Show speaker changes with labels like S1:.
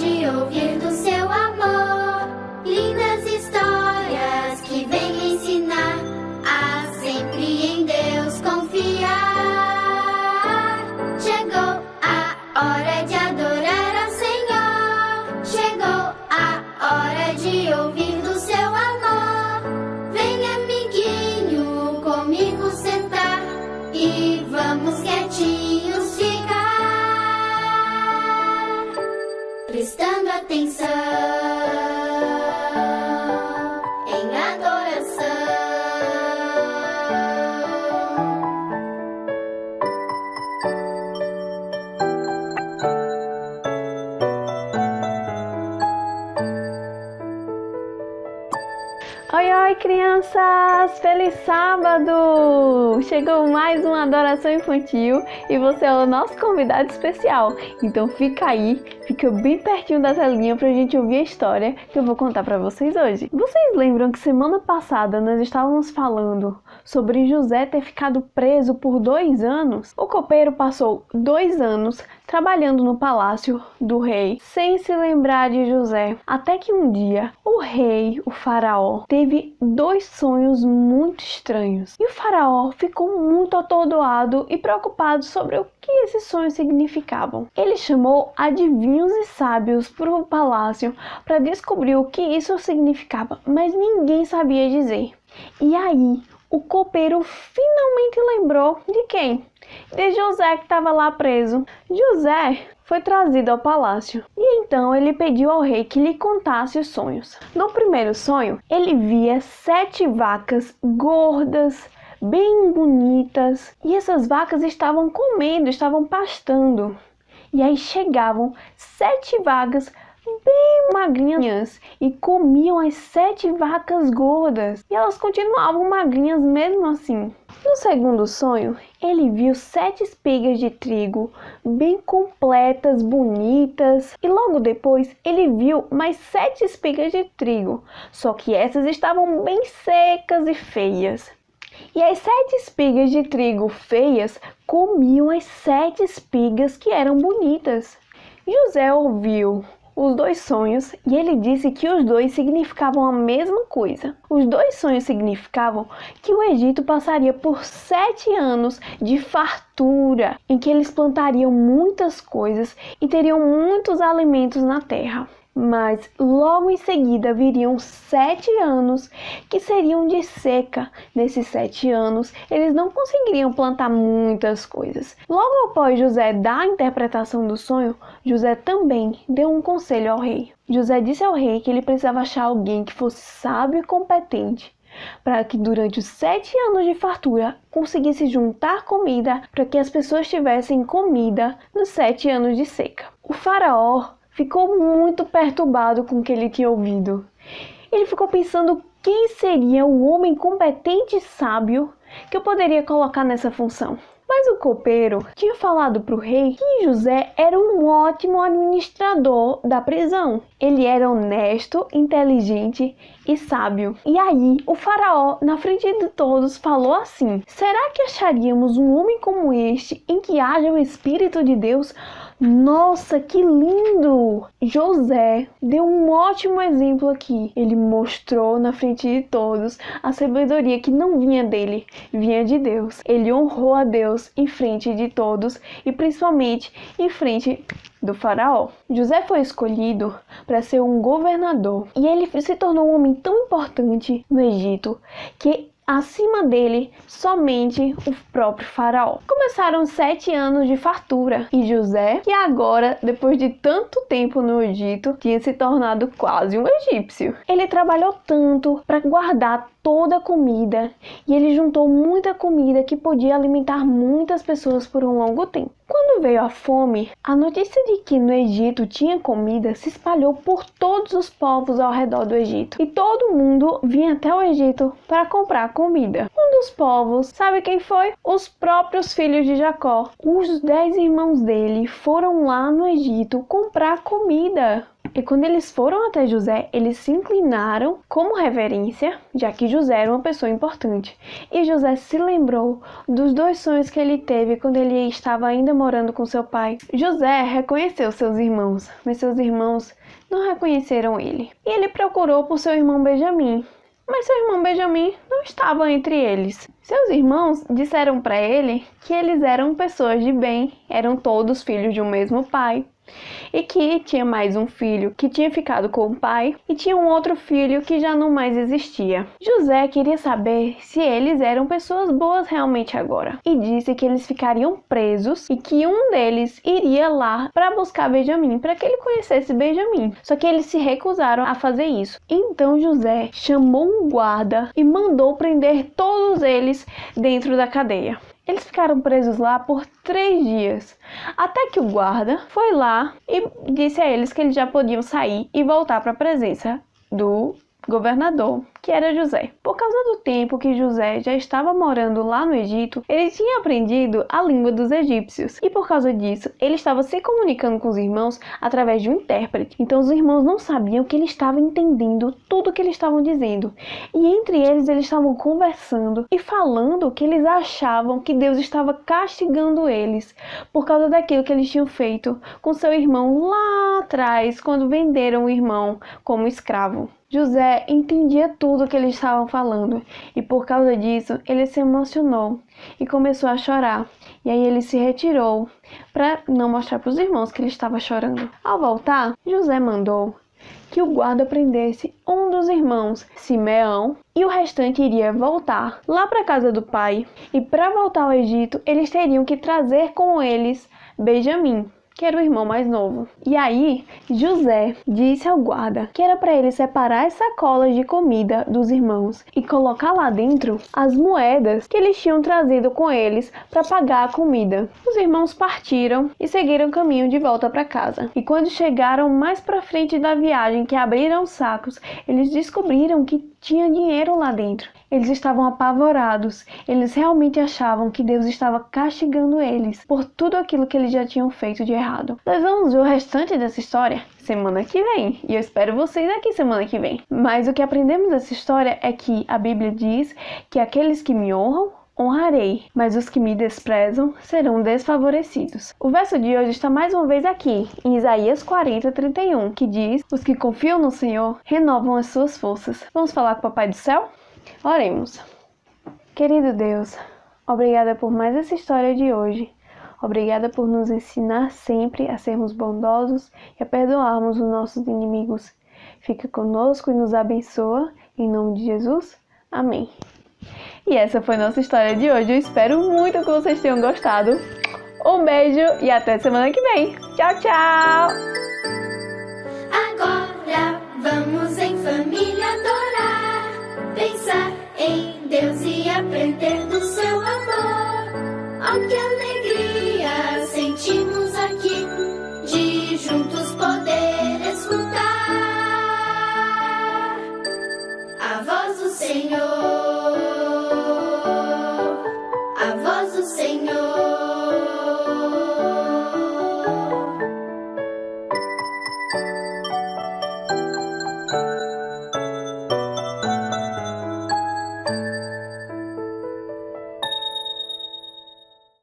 S1: de ouvir do seu amor. Lindas histórias que vêm ensinar a sempre em Deus confiar. Chegou a hora de adorar ao Senhor. Chegou a hora de ouvir do seu amor. Vem, amiguinho, comigo sentar e vamos quietinhos ficar, prestando atenção em adoração.
S2: Oi, oi, crianças! Feliz sábado! Chegou mais uma adoração infantil e você é o nosso convidado especial. Então fica aí, fica bem pertinho da telinha pra gente ouvir a história que eu vou contar pra vocês hoje. Vocês lembram que semana passada nós estávamos falando sobre José ter ficado preso por 2 anos? O copeiro passou 2 anos trabalhando no palácio do rei, sem se lembrar de José. Até que um dia, o rei, o faraó, teve 2 sonhos muito estranhos. E o faraó ficou muito atordoado e preocupado sobre o que esses sonhos significavam. Ele chamou adivinhos e sábios para o palácio para descobrir o que isso significava, mas ninguém sabia dizer. E aí, o copeiro finalmente lembrou de quem? De José, que estava lá preso. José foi trazido ao palácio e então ele pediu ao rei que lhe contasse os sonhos. No primeiro sonho, ele via 7 vacas gordas, bem bonitas, e essas vacas estavam comendo, estavam pastando. E aí chegavam 7 vacas bem magrinhas e comiam as 7 vacas gordas, e elas continuavam magrinhas mesmo assim. No segundo sonho, ele viu 7 espigas de trigo bem completas, bonitas, e logo depois ele viu mais 7 espigas de trigo, só que essas estavam bem secas e feias. E as 7 espigas de trigo feias comiam as 7 espigas que eram bonitas. José ouviu os 2 sonhos e ele disse que os 2 significavam a mesma coisa. Os 2 sonhos significavam que o Egito passaria por 7 anos de fartura, em que eles plantariam muitas coisas e teriam muitos alimentos na terra. Mas logo em seguida viriam 7 anos que seriam de seca. Nesses 7 anos, eles não conseguiriam plantar muitas coisas. Logo após José dar a interpretação do sonho, José também deu um conselho ao rei. José disse ao rei que ele precisava achar alguém que fosse sábio e competente, para que durante os 7 anos de fartura conseguisse juntar comida para que as pessoas tivessem comida nos 7 anos de seca. O faraó ficou muito perturbado com o que ele tinha ouvido. Ele ficou pensando quem seria o homem competente e sábio que eu poderia colocar nessa função. Mas o copeiro tinha falado para o rei que José era um ótimo administrador da prisão. Ele era honesto, inteligente e sábio. E aí o faraó, na frente de todos, falou assim: será que acharíamos um homem como este em que haja o Espírito de Deus? Nossa, que lindo! José deu um ótimo exemplo aqui. Ele mostrou na frente de todos a sabedoria que não vinha dele, vinha de Deus. Ele honrou a Deus em frente de todos e principalmente em frente do faraó. José foi escolhido para ser um governador e ele se tornou um homem tão importante no Egito que acima dele, somente o próprio faraó. Começaram 7 anos de fartura e José, que agora, depois de tanto tempo no Egito, tinha se tornado quase um egípcio. Ele trabalhou tanto para guardar toda a comida e ele juntou muita comida que podia alimentar muitas pessoas por um longo tempo. Quando veio a fome, a notícia de que no Egito tinha comida se espalhou por todos os povos ao redor do Egito e todo mundo vinha até o Egito para comprar comida. Um dos povos, sabe quem foi? Os próprios filhos de Jacó. Os 10 irmãos dele foram lá no Egito comprar comida. E quando eles foram até José, eles se inclinaram como reverência, já que José era uma pessoa importante. E José se lembrou dos 2 sonhos que ele teve quando ele estava ainda morando com seu pai. José reconheceu seus irmãos, mas seus irmãos não reconheceram ele. E ele procurou por seu irmão Benjamim, mas seu irmão Benjamim não estava entre eles. Seus irmãos disseram para ele que eles eram pessoas de bem, eram todos filhos de um mesmo pai, e que tinha mais um filho que tinha ficado com o pai e tinha um outro filho que já não mais existia. José queria saber se eles eram pessoas boas realmente agora e disse que eles ficariam presos e que um deles iria lá para buscar Benjamim, para que ele conhecesse Benjamim. Só que eles se recusaram a fazer isso. Então José chamou um guarda e mandou prender todos eles dentro da cadeia. Eles ficaram presos lá por 3 dias, até que o guarda foi lá e disse a eles que eles já podiam sair e voltar para a presença do governador, que era José. Por causa do tempo que José já estava morando lá no Egito, ele tinha aprendido a língua dos egípcios. E por causa disso, ele estava se comunicando com os irmãos através de um intérprete. Então os irmãos não sabiam que ele estava entendendo tudo o que eles estavam dizendo. E entre eles estavam conversando e falando que eles achavam que Deus estava castigando eles por causa daquilo que eles tinham feito com seu irmão lá atrás, quando venderam o irmão como escravo. José entendia tudo que eles estavam falando e por causa disso ele se emocionou e começou a chorar. E aí ele se retirou para não mostrar para os irmãos que ele estava chorando. Ao voltar, José mandou que o guarda prendesse um dos irmãos, Simeão, e o restante iria voltar lá para a casa do pai. E para voltar ao Egito, eles teriam que trazer com eles Benjamim, que era o irmão mais novo. E aí, José disse ao guarda que era para ele separar as sacolas de comida dos irmãos e colocar lá dentro as moedas que eles tinham trazido com eles para pagar a comida. Os irmãos partiram e seguiram o caminho de volta para casa. E quando chegaram mais para frente da viagem, que abriram os sacos, eles descobriram que tinha dinheiro lá dentro. Eles estavam apavorados. Eles realmente achavam que Deus estava castigando eles por tudo aquilo que eles já tinham feito de errado. Nós vamos ver o restante dessa história semana que vem. E eu espero vocês aqui semana que vem. Mas o que aprendemos dessa história é que a Bíblia diz que aqueles que me honram, honrarei, mas os que me desprezam serão desfavorecidos. O verso de hoje está mais uma vez aqui, em Isaías 40:31, que diz: os que confiam no Senhor renovam as suas forças. Vamos falar com o Papai do Céu? Oremos. Querido Deus, obrigada por mais essa história de hoje. Obrigada por nos ensinar sempre a sermos bondosos e a perdoarmos os nossos inimigos. Fica conosco e nos abençoa. Em nome de Jesus. Amém. E essa foi nossa história de hoje. Eu espero muito que vocês tenham gostado. Um beijo e até semana que vem. Tchau, tchau!
S1: Agora vamos em família adorar, pensar em Deus e aprender do seu amor. Oh, que alegria!